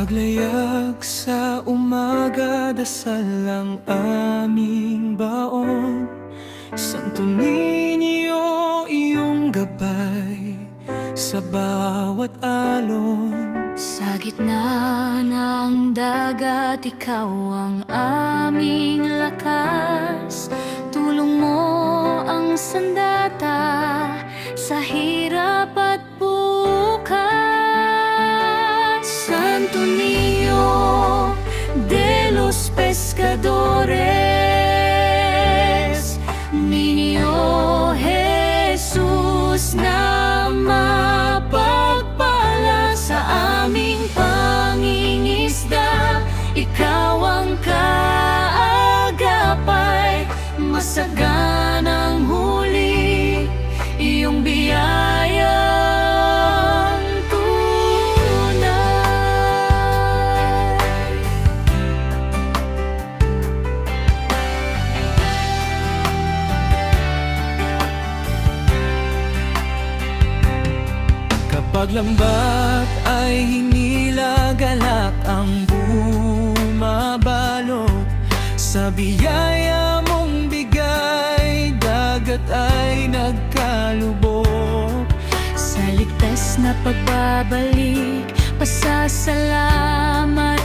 Paglayag sa umaga, dasal ang aming baon. Santo Niño, iyong gabay sa bawat alon. Sa gitna ng dagat, ikaw ang aming lakas. Tulong mo ang sandata sa hirap at bukas. Santo Niño de los Pescadores, Niño Jesus na mapagpala sa aming pangingisda. Ikaw ang kaagapay, masaganang huli, iyong biyayang tunay. Kapag lambat ay hinila, galak ang bumabalot. Sa biyaya mong bigay, dagat ay nagkalubog. Sa ligtas na pagbabalik, pasasalamat